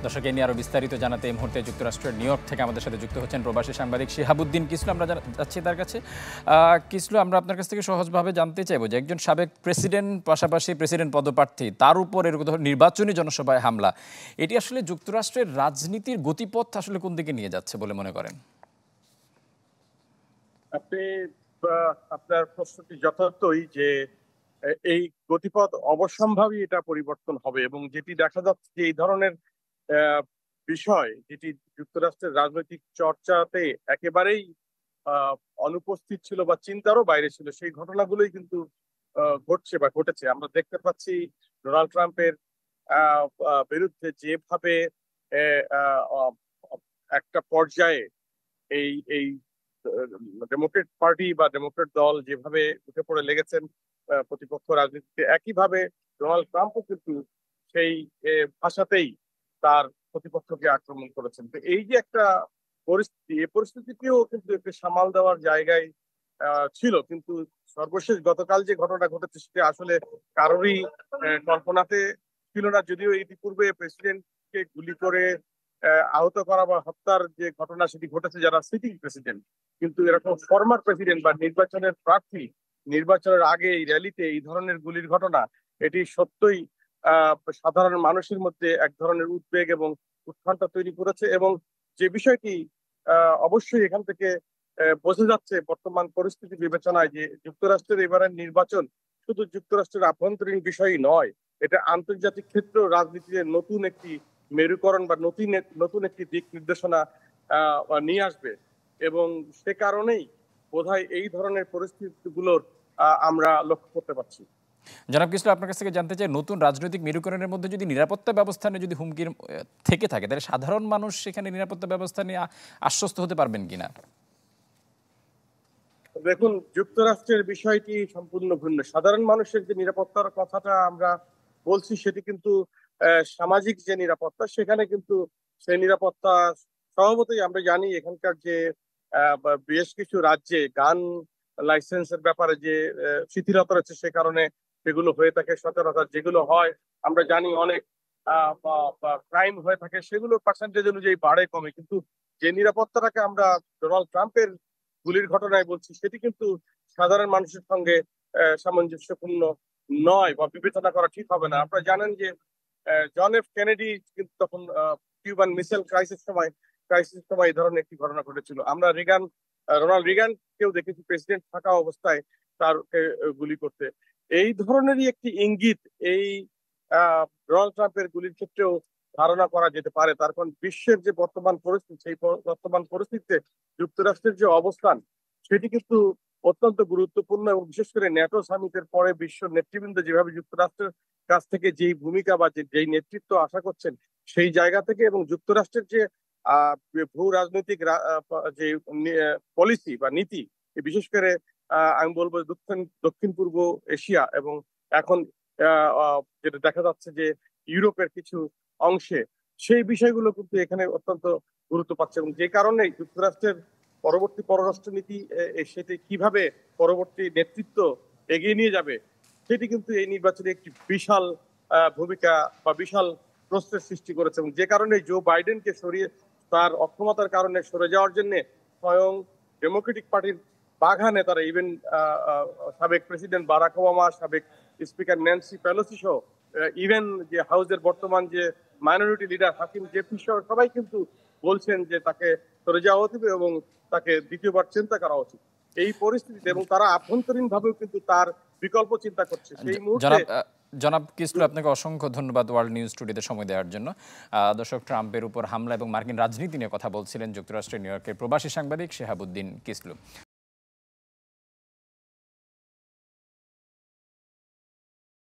দর্শক এই নিয়ে আরো বিস্তারিত জানাতে এই মুহূর্তে যুক্তরাষ্ট্রের নিউ ইয়র্ক থেকে আমাদের সাথে যুক্ত হচ্ছেন প্রবাসী সাংবাদিক শিহাবুদ্দিন কিসলু। আমরা যাচ্ছি তার কাছে। কিসলু, আমরা আপনার কাছ থেকে সহজভাবে জানতে চাইবো যে একজন সাবেক প্রেসিডেন্ট, পাশাপাশি প্রেসিডেন্ট পদপ্রার্থী, তার উপর এরকম নির্বাচনী জনসভায় হামলা, এটি আসলে যুক্তরাষ্ট্রের রাজনীতির গতিপথ আসলে কোন দিকে নিয়ে যাচ্ছে বলে মনে করেন? আপনি আপনার প্রশ্নটি যথার্থই যে এই গতিপথ অবশ্যম্ভাবী এটা পরিবর্তন হবে, এবং যেটি দেখা যাচ্ছে যে এই ধরনের আহ, বিষয় যেটি যুক্তরাষ্ট্রের রাজনৈতিক চর্চাতে একেবারেই আহ, অনুপস্থিত ছিল বা চিন্তারও বাইরে ছিল, সেই ঘটনাগুলোই কিন্তু ঘটছে বা ঘটেছে। আমরা দেখতে পাচ্ছি ডোনাল্ড ট্রাম্পের বিরুদ্ধে যেভাবে আহ, আহ, একটা পর্যায়ে এই এই ডেমোক্রেট পার্টি বা ডেমোক্রেট দল যেভাবে উঠে পড়ে লেগেছেন প্রতিপক্ষ রাজনীতিতে, একইভাবে ডোনাল্ড ট্রাম্পও কিন্তু সেই ভাষাতেই তার প্রতিপক্ষকে আক্রমণ করেছেন। তো এই যে একটা পরিস্থিতি, এই পরিস্থিতিকেও কিন্তু একটু সামাল দেওয়ার জায়গায় ছিল, কিন্তু সর্বশেষ গতকাল যে ঘটনা ঘটেছে সেটা আসলে কারোরই কল্পনাতে ছিল না। যদিও ইতিপূর্বে প্রেসিডেন্টকে গুলি করে আহত করা বা হত্যার যে ঘটনা সেটি ঘটেছে যারা সিটিং প্রেসিডেন্ট, কিন্তু এরকম ফর্মার প্রেসিডেন্ট বা নির্বাচনের প্রার্থী নির্বাচনের আগে এই র্যালিতে এই ধরনের গুলির ঘটনা, এটি সত্যই সাধারণ মানুষের মধ্যে এক ধরনের উদ্বেগ এবং উৎকণ্ঠা তৈরি করেছে। এবং যে বিষয়টি অবশ্যই এখান থেকে বোঝা যাচ্ছে বর্তমান পরিস্থিতি বিবেচনায়, যে যুক্তরাষ্ট্রের এবারের নির্বাচন শুধু যুক্তরাষ্ট্রের আভ্যন্তরীণ বিষয়ই নয়, এটা আন্তর্জাতিক ক্ষেত্রেও রাজনীতিতে নতুন একটি মেরুকরণ বা নতুন একটি দিক নির্দেশনা নিয়ে আসবে। এবং সে কারণেই বোধহয় এই ধরনের পরিস্থিতিগুলোর আমরা লক্ষ্য করতে পারছি। জনাব কিসলু, আপনার কাছ থেকে জানতে চাই, নতুন রাজনৈতিক মেরুকরণের মধ্যে যদি নিরাপত্তা ব্যবস্থা নিয়ে যদি হুমকির থেকে থাকে, তাহলে সাধারণ মানুষ সেখানে নিরাপত্তা ব্যবস্থা নিয়ে আশ্বস্ত হতে পারবেন কিনা? দেখুন, যুক্তরাষ্ট্রের বিষয়টি সম্পূর্ণ ভিন্ন। সাধারণ মানুষের যে নিরাপত্তার কথাটা আমরা বলছি সেটি কিন্তু সামাজিক যে নিরাপত্তা, সেখানে কিন্তু সেই নিরাপত্তা স্বভাবতই আমরা জানি এখানকার যে বেশ কিছু রাজ্যে গান লাইসেন্সের ব্যাপারে যে শিথিলতা রয়েছে, সে কারণে সেগুলো হয়ে থাকে সচরাচর। যেগুলো হয় আমরা জানি অনেক ক্রাইম হয়ে থাকে, সেগুলোর পার্সেন্টেজ অনুযায়ী বাড়ে কমে, কিন্তু যে নিরাপত্তাটাকে আমরা ডোনাল্ড ট্রাম্পের গুলির ঘটনায় বলছি সেটি কিন্তু সাধারণ মানুষের সঙ্গে সামঞ্জস্যপূর্ণ নয় বা বিবেচনা করা ঠিক হবে না। আপনারা জানেন যে জন এফ কেনেডি কিন্তু তখন কিউবান মিসাইল ক্রাইসিস সময় এই ধরনের একটি ঘটনা ঘটেছিল। আমরা রোনাল্ড রিগান কেউ দেখেছি প্রেসিডেন্ট থাকা অবস্থায় তার গুলি করতে। এই ধরনেরই একটি ইঙ্গিত এই ডোনাল্ড ট্রাম্পের গুলির ক্ষেত্রেও ধারণা করা যেতে পারে। তার কারণ বিশ্বের যে বর্তমান পরিস্থিতি, সেই বর্তমান পরিস্থিতিতে যুক্তরাষ্ট্রের যে অবস্থান সেটি কিন্তু অত্যন্ত গুরুত্বপূর্ণ, এবং বিশেষ করে ন্যাটো সামিটের পরে বিশ্ব নেতৃবৃন্দ যেভাবে যুক্তরাষ্ট্রের কাছ থেকে যেই ভূমিকা বা যেই নেতৃত্ব আশা করছেন, সেই জায়গা থেকে এবং যুক্তরাষ্ট্রের যে ভূ রাজনৈতিক যে পলিসি বা নীতি, বিশেষ করে আমি বলবো দক্ষিণ পূর্ব এশিয়া এবং এখন যেটা দেখা যাচ্ছে যে ইউরোপের কিছু অংশে, সেই বিষয়গুলো কিন্তু এখানে অত্যন্ত গুরুত্ব পাচ্ছে। এবং যে কারণে যুক্তরাষ্ট্রের পরবর্তী পররাষ্ট্রনীতি সেটি কিভাবে পরবর্তী নেতৃত্ব এগিয়ে নিয়ে যাবে, সেটি কিন্তু এই নির্বাচনে একটি বিশাল ভূমিকা বা বিশাল প্রশ্নের সৃষ্টি করেছে। এবং যে কারণে জো বাইডেনকে সরিয়ে, তার অক্ষমতার কারণে সরে যাওয়ার জন্য স্বয়ং ডেমোক্রেটিক পার্টির বাঘা নেতারা, ইভেন সাবেক প্রেসিডেন্ট বারাক ওবামা, সাবেক স্পিকার ন্যান্সি পেলোসি সহ, ইভেন যে হাউসের বর্তমান যে মাইনরিটি লিডার হাকিম জেফরি সহ সবাই কিন্তু বলছেন যে তাকে সরে যাওয়া উচিত এবং তাকে দ্বিতীয়বার চিন্তা করা উচিত এই পরিস্থিতিতে। এবং তারা আভ্যন্তরীণ ভাবেও কিন্তু তার বিকল্প চিন্তা করছে সেই মুহূর্তে। জনাব জনাব কিসলু, আপনাকে অসংখ্য ধন্যবাদ ওয়ার্ল্ড নিউজ টুডেতে সময় দেওয়ার জন্য। দর্শক, ট্রাম্পের উপর হামলা এবং মার্কিন রাজনীতি নিয়ে কথা বলছিলেন যুক্তরাষ্ট্রের নিউ ইয়র্কের প্রবাসী সাংবাদিক শিহাবুদ্দিন কিসলু।